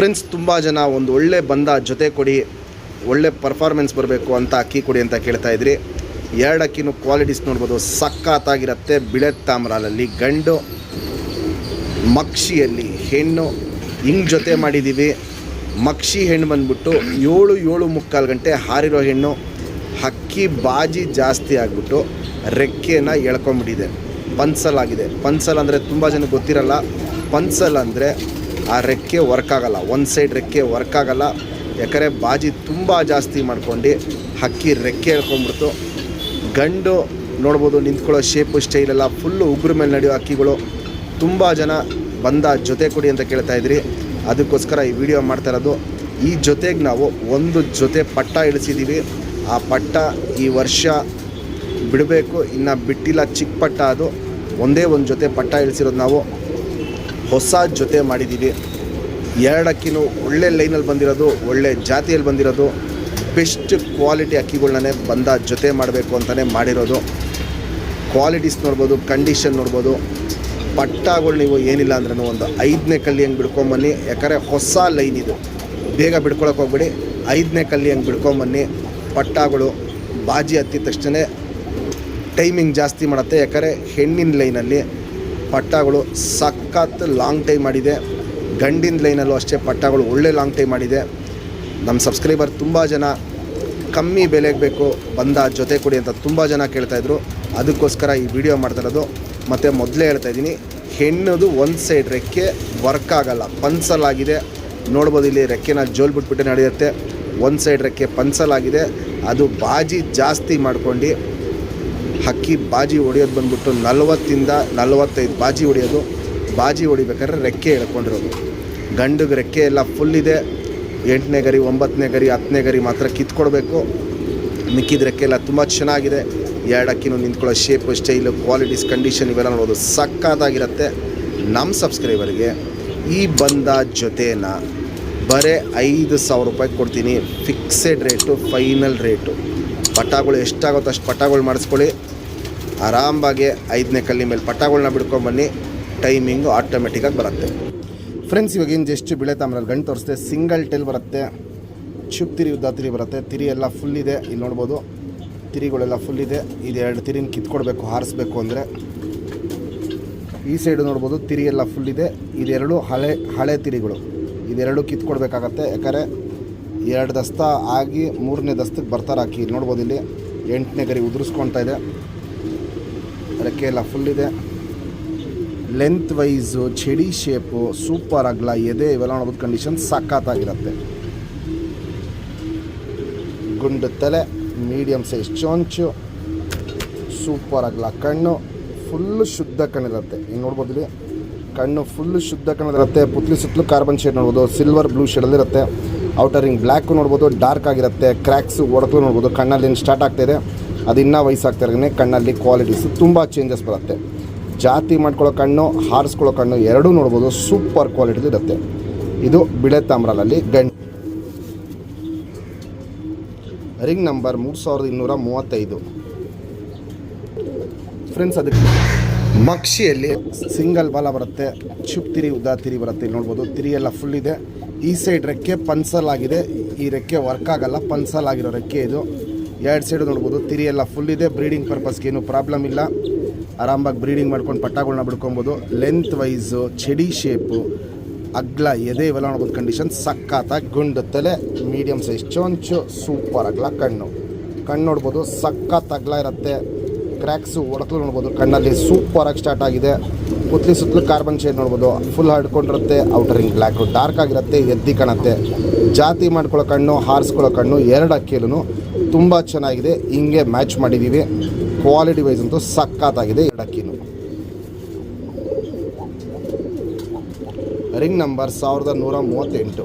Friends, ತುಂಬ ಜನ ಒಂದು ಒಳ್ಳೆ ಬಂದ ಜೊತೆ ಕೊಡಿ, ಒಳ್ಳೆ ಪರ್ಫಾರ್ಮೆನ್ಸ್ ಬರಬೇಕು ಅಂತ ಅಕ್ಕಿ ಕೊಡಿ ಅಂತ ಕೇಳ್ತಾ ಇದ್ರಿ. ಎರಡು ಅಕ್ಕಿನೂ ಕ್ವಾಲಿಟೀಸ್ ನೋಡ್ಬೋದು, ಸಖತ್ತಾಗಿರುತ್ತೆ. ಬಿಳೆ ತಾಮ್ರಾಲಲ್ಲಿ ಗಂಡು, ಮಕ್ಷಿಯಲ್ಲಿ ಹೆಣ್ಣು ಹಿಂಗೆ ಜೊತೆ ಮಾಡಿದ್ದೀವಿ. ಮಕ್ಷಿ ಹೆಣ್ಣು ಬಂದ್ಬಿಟ್ಟು 7-7:45 ಗಂಟೆ ಹಾರಿರೋ ಹೆಣ್ಣು. ಹಕ್ಕಿ ಬಾಜಿ ಜಾಸ್ತಿ ಆಗಿಬಿಟ್ಟು ರೆಕ್ಕೆನ ಎಳ್ಕೊಂಬಿಟ್ಟಿದೆ, ಪನ್ಸಲ್ ಆಗಿದೆ. ಪನ್ಸಲ್ ಅಂದರೆ ತುಂಬ ಜನಕ್ಕೆ ಗೊತ್ತಿರಲ್ಲ. ಪನ್ಸಲ್ ಅಂದರೆ ಆ ರೆಕ್ಕೆ ವರ್ಕ್ ಆಗೋಲ್ಲ, ಒಂದು ಸೈಡ್ ರೆಕ್ಕೆ ವರ್ಕ್ ಆಗೋಲ್ಲ. ಯಾಕಂದರೆ ಬಾಜಿ ತುಂಬ ಜಾಸ್ತಿ ಮಾಡ್ಕೊಂಡು ಹಕ್ಕಿ ರೆಕ್ಕೆ ಎಳ್ಕೊಂಬಿಡ್ತು. ಗಂಡು ನೋಡ್ಬೋದು, ನಿಂತ್ಕೊಳ್ಳೋ ಶೇಪು ಸ್ಟೈಲೆಲ್ಲ ಫುಲ್ಲು ಉಗ್ರ ಮೇಲೆ ನಡೆಯೋ ಹಕ್ಕಿಗಳು. ತುಂಬ ಜನ ಬಂದ ಜೊತೆ ಕೊಡಿ ಅಂತ ಕೇಳ್ತಾ ಇದ್ರಿ, ಅದಕ್ಕೋಸ್ಕರ ಈ ವಿಡಿಯೋ ಮಾಡ್ತಾ ಇರೋದು. ಈ ಜೊತೆಗೆ ನಾವು ಒಂದು ಜೊತೆ ಪಟ್ಟ ಇಳಿಸಿದ್ದೀವಿ. ಆ ಪಟ್ಟ ಈ ವರ್ಷ ಬಿಡಬೇಕು, ಇನ್ನು ಬಿಟ್ಟಿಲ್ಲ. ಚಿಕ್ಕ ಪಟ್ಟ ಅದು, ಒಂದೇ ಒಂದು ಜೊತೆ ಪಟ್ಟ ಇಳಿಸಿರೋದು. ನಾವು ಹೊಸ ಜೊತೆ ಮಾಡಿದ್ದೀವಿ. ಎರಡು ಅಕ್ಕಿನೂ ಒಳ್ಳೆ ಲೈನಲ್ಲಿ ಬಂದಿರೋದು, ಒಳ್ಳೆ ಜಾತಿಯಲ್ಲಿ ಬಂದಿರೋದು. ಬೆಸ್ಟ್ ಕ್ವಾಲಿಟಿ ಅಕ್ಕಿಗಳನ್ನೇ ಬಂದ ಜೊತೆ ಮಾಡಬೇಕು ಅಂತಲೇ ಮಾಡಿರೋದು. ಕ್ವಾಲಿಟೀಸ್ ನೋಡ್ಬೋದು, ಕಂಡೀಷನ್ ನೋಡ್ಬೋದು. ಪಟ್ಟಗಳು ನೀವು ಏನಿಲ್ಲ ಅಂದ್ರೂ ಒಂದು 5ನೇ ಕಲ್ಲಿ ಹಂಗೆ ಬಿಡ್ಕೊಂಬನ್ನಿ. ಯಾಕಂದರೆ ಹೊಸ ಲೈನ್ ಇದು, ಬೇಗ ಬಿಡ್ಕೊಳಕ್ಕೆ ಹೋಗ್ಬೇಡಿ. 5ನೇ ಕಲ್ಲಿ ಹಂಗೆ ಬಿಡ್ಕೊಂಬನ್ನಿ. ಪಟ್ಟಗಳು ಬಾಜಿ ಹತ್ತಿದ ತಕ್ಷಣ ಟೈಮಿಂಗ್ ಜಾಸ್ತಿ ಮಾಡುತ್ತೆ. ಯಾಕಂದರೆ ಹೆಣ್ಣಿನ ಲೈನಲ್ಲಿ ಪಟ್ಟಗಳು ಸಖತ್ ಲಾಂಗ್ ಟೈಮ್ ಮಾಡಿದೆ. ಗಂಡಿನ ಲೈನಲ್ಲೂ ಅಷ್ಟೇ ಪಟ್ಟಗಳು ಒಳ್ಳೆ ಲಾಂಗ್ ಟೈಮ್ ಮಾಡಿದೆ. ನಮ್ಮ ಸಬ್ಸ್ಕ್ರೈಬರ್ ತುಂಬ ಜನ ಕಮ್ಮಿ ಬೆಲೆಗೆ ಬೇಕು ಬಂದ ಜೊತೆ ಕೊಡಿ ಅಂತ ತುಂಬ ಜನ ಕೇಳ್ತಾಯಿದ್ರು. ಅದಕ್ಕೋಸ್ಕರ ಈ ವಿಡಿಯೋ ಮಾಡ್ತಾಯಿರೋದು. ಮತ್ತು ಮೊದಲೇ ಹೇಳ್ತಾಯಿದ್ದೀನಿ, ಹೆಣ್ಣದು ಒಂದು ಸೈಡ್ ರೆಕ್ಕೆ ವರ್ಕ್ ಆಗೋಲ್ಲ, ಪನ್ಸಲ್ ಆಗಿದೆ. ನೋಡ್ಬೋದು, ಇಲ್ಲಿ ರೆಕ್ಕೆನ ಜೋಲ್ ಬಿಟ್ಬಿಟ್ಟು ನಡೆಯುತ್ತೆ. ಒಂದು ಸೈಡ್ ರೆಕ್ಕೆ ಪನ್ಸಲ್ ಆಗಿದೆ. ಅದು ಬಾಜಿ ಜಾಸ್ತಿ ಮಾಡ್ಕೊಂಡು ಹಕ್ಕಿ ಬಾಜಿ ಹೊಡೆಯೋದು ಬಂದ್ಬಿಟ್ಟು 40ರಿಂದ 45 ಬಾಜಿ ಹೊಡೆಯೋದು. ಬಾಜಿ ಹೊಡಿಬೇಕಾದ್ರೆ ರೆಕ್ಕೆ ಎಳ್ಕೊಂಡಿರೋದು. ಗಂಡಿಗೆ ರೆಕ್ಕೆ ಎಲ್ಲ ಫುಲ್ಲಿದೆ. 8ನೇ ಗರಿ, 9ನೇ ಗರಿ, 10ನೇ ಗರಿ ಮಾತ್ರ ಕಿತ್ಕೊಡ್ಬೇಕು. ಮಿಕ್ಕಿದ ರೆಕ್ಕೆ ಎಲ್ಲ ತುಂಬ ಚೆನ್ನಾಗಿದೆ. ಎರಡು ಅಕ್ಕಿನೂ ನಿಂತ್ಕೊಳ್ಳೋ ಶೇಪು, ಸ್ಟೈಲು, ಕ್ವಾಲಿಟೀಸ್, ಕಂಡೀಷನ್ ಇವೆಲ್ಲ ನೋಡೋದು ಸಕ್ಕತ್ತಾಗಿರುತ್ತೆ. ನಮ್ಮ ಸಬ್ಸ್ಕ್ರೈಬರ್ಗೆ ಈ ಬಂದ ಜೊತೆನ ಬರೀ 5,000 ರೂಪಾಯಿ ಕೊಡ್ತೀನಿ. Fixed rate, final rate. ಪಟ್ಟಗಳು ಎಷ್ಟಾಗುತ್ತೋ ಅಷ್ಟು ಪಟ್ಟಗಳು ಮಾಡಿಸ್ಕೊಳ್ಳಿ. ಆರಾಮಾಗಿ 5ನೇ ಕಲ್ಲಿ ಮೇಲೆ ಪಟ್ಟಗಳನ್ನ ಬಿಡ್ಕೊಂಬನ್ನಿ. ಟೈಮಿಂಗು ಆಟೋಮೆಟಿಕ್ಕಾಗಿ ಬರುತ್ತೆ. ಫ್ರೆಂಡ್ಸ್, ಇವಾಗೇನು ಜಸ್ಟ್ ಬಿಳೆ ತಾಮ್ರಲ್ಲಿ ಗಂಟು ತೋರಿಸ್ತೆ. ಸಿಂಗಲ್ ಟೆಲ್ ಬರುತ್ತೆ, ಚುಪ್ ತಿರಿ, ಉದ್ದ ತಿರಿ ಬರುತ್ತೆ. ತಿರಿ ಎಲ್ಲ ಫುಲ್ಲಿದೆ, ಇಲ್ಲಿ ನೋಡ್ಬೋದು. ತಿರಿಗಳೆಲ್ಲ ಫುಲ್ಲಿದೆ. ಇದು 2 ತಿರಿನ ಕಿತ್ಕೊಡ್ಬೇಕು, ಹಾರಿಸ್ಬೇಕು ಅಂದರೆ. ಈ ಸೈಡು ನೋಡ್ಬೋದು, ತಿರಿ ಎಲ್ಲ ಫುಲ್ಲಿದೆ. ಇದೆರಡು ಹಳೆ ತಿರಿಗಳು. ಇದೆರಡು ಕಿತ್ಕೊಡ್ಬೇಕಾಗತ್ತೆ. ಯಾಕಂದರೆ 2 ದಸ್ತ ಆಗಿ 3ನೇ ದಸ್ತಕ್ಕೆ ಬರ್ತಾರೆ ಹಾಕಿ. ನೋಡ್ಬೋದು, ಇಲ್ಲಿ 8ನೇ ಗರಿ ಉದುರಿಸ್ಕೊಳ್ತಾ ಇದೆ. ರೆಕ್ಕೆ ಎಲ್ಲ ಫುಲ್ಲಿದೆ. ಲೆಂತ್ ವೈಸು, ಚಡಿ ಶೇಪು, ಸೂಪರ್ ಅಗಲ, ಎದೆ ಇವೆಲ್ಲ ನೋಡ್ಬೋದು. ಕಂಡೀಷನ್ ಸಖತ್ತಾಗಿರುತ್ತೆ. ಗುಂಡು ತಲೆ, ಮೀಡಿಯಮ್ ಸೈಜ್ ಚೊಂಚು, ಸೂಪರ್ ಅಗಲ ಕಣ್ಣು, ಫುಲ್ಲು ಶುದ್ಧ ಕಣ್ಣಿರುತ್ತೆ. ಈಗ ನೋಡ್ಬೋದು, ಇಲ್ಲಿ ಕಣ್ಣು ಫುಲ್ಲು ಶುದ್ಧ ಕಣ್ಣಿರುತ್ತೆ. ಪುತ್ಲಿ ಸುತ್ತಲೂ ಕಾರ್ಬನ್ ಶೇಡ್ ನೋಡ್ಬೋದು, ಸಿಲ್ವರ್ ಬ್ಲೂ ಶೇಡಲ್ಲಿರುತ್ತೆ. ಔಟರಿಂಗ್ ಬ್ಲ್ಯಾಕು ನೋಡ್ಬೋದು, ಡಾರ್ಕ್ ಆಗಿರುತ್ತೆ. ಕ್ರ್ಯಾಕ್ಸು ಒಡಕಲು ನೋಡ್ಬೋದು. ಕಣ್ಣಲ್ಲಿ ಏನು ಸ್ಟಾರ್ಟ್ ಆಗ್ತಾಯಿದೆ, ಅದು ಇನ್ನೂ ವಯಸ್ಸಾಗ್ತಾಯಿರೇ ಕಣ್ಣಲ್ಲಿ ಕ್ವಾಲಿಟೀಸು ತುಂಬ ಚೇಂಜಸ್ ಬರುತ್ತೆ. ಜಾತಿ ಮಾಡ್ಕೊಳ್ಳೋ ಕಣ್ಣು, ಹಾರಿಸ್ಕೊಳ್ಳೋ ಕಣ್ಣು ಎರಡೂ ನೋಡ್ಬೋದು, ಸೂಪರ್ ಕ್ವಾಲಿಟಿಲಿ ಇರುತ್ತೆ. ಇದು ಬಿಳೆ ತಾಮ್ರಾಲಲ್ಲಿ ಗಂಡು. Ring number 3235. ಫ್ರೆಂಡ್ಸ್, ಅದಕ್ಕೆ ಮಕ್ಷಿಯಲ್ಲಿ ಸಿಂಗಲ್ ಬಾಲ ಬರುತ್ತೆ, ಚುಪ್ ತಿರಿ, ಉದ್ದ ತಿರಿ ಬರುತ್ತೆ. ಇಲ್ಲಿ ನೋಡ್ಬೋದು, ತಿರಿ ಎಲ್ಲ ಫುಲ್ ಇದೆ. ಈ ಸೈಡ್ ರೆಕ್ಕೆ ಪನ್ಸಲ್ ಆಗಿದೆ. ಈ ರೆಕ್ಕೆ ವರ್ಕ್ ಆಗಲ್ಲ, ಪನ್ಸಲ್ ಆಗಿರೋ ರೆಕ್ಕೆ ಇದು. 2 ಸೈಡು ನೋಡ್ಬೋದು, ತಿರಿ ಎಲ್ಲ ಫುಲ್ ಇದೆ. ಬ್ರೀಡಿಂಗ್ ಪರ್ಪಸ್ಗೆ ಏನೂ ಪ್ರಾಬ್ಲಮ್ ಇಲ್ಲ. ಆರಾಮಾಗಿ ಬ್ರೀಡಿಂಗ್ ಮಾಡ್ಕೊಂಡು ಪಟ್ಟಗಳನ್ನ ಬಿಡ್ಕೊಬೋದು. ಲೆಂತ್ ವೈಸು, ಚಡಿ ಶೇಪು, ಅಗ್ಲ ಎದೆ ಇವೆಲ್ಲ ನೋಡ್ಬೋದು. ಕಂಡೀಷನ್ ಸಖತ್ತಾಗಿ. ಗುಂಡು ತಲೆ, ಮೀಡಿಯಮ್ ಸೈಜ್ ಚೊಂಚು, ಸೂಪರ್ ಅಗ್ಲ ಕಣ್ಣು. ಕಣ್ಣು ನೋಡ್ಬೋದು, ಸಖತ್ ಅಗ್ಲ ಇರುತ್ತೆ. ಕ್ರ್ಯಾಕ್ಸು ಒಡಕಲು ನೋಡ್ಬೋದು. ಕಣ್ಣಲ್ಲಿ ಸೂಪರಾಗಿ ಸ್ಟಾರ್ಟ್ ಆಗಿದೆ. ಪುತ್ಲಿ ಸುತ್ತಲೂ ಕಾರ್ಬನ್ ಶೇಡ್ ನೋಡ್ಬೋದು. ಫುಲ್ ಹರ್ಡ್ಕೊಂಡಿರುತ್ತೆ. ಔಟರಿಂಗ್ ಬ್ಲ್ಯಾಕು ಡಾರ್ಕ್ ಆಗಿರುತ್ತೆ, ಎದ್ದಿ ಕಾಣುತ್ತೆ. ಜಾತಿ ಮಾಡ್ಕೊಳ್ಳೋ ಕಣ್ಣು, ಹಾರಿಸ್ಕೊಳ್ಳೋ ಕಣ್ಣು 2 ಅಕ್ಕಿಯಲ್ಲೂ ತುಂಬ ಚೆನ್ನಾಗಿದೆ. ಹಿಂಗೆ ಮ್ಯಾಚ್ ಮಾಡಿದ್ದೀವಿ. ಕ್ವಾಲಿಟಿ ವೈಸ್ ಅಂತೂ ಸಖತ್ತಾಗಿದೆ 2 ಅಕ್ಕಿನೂ. Ring number 1138.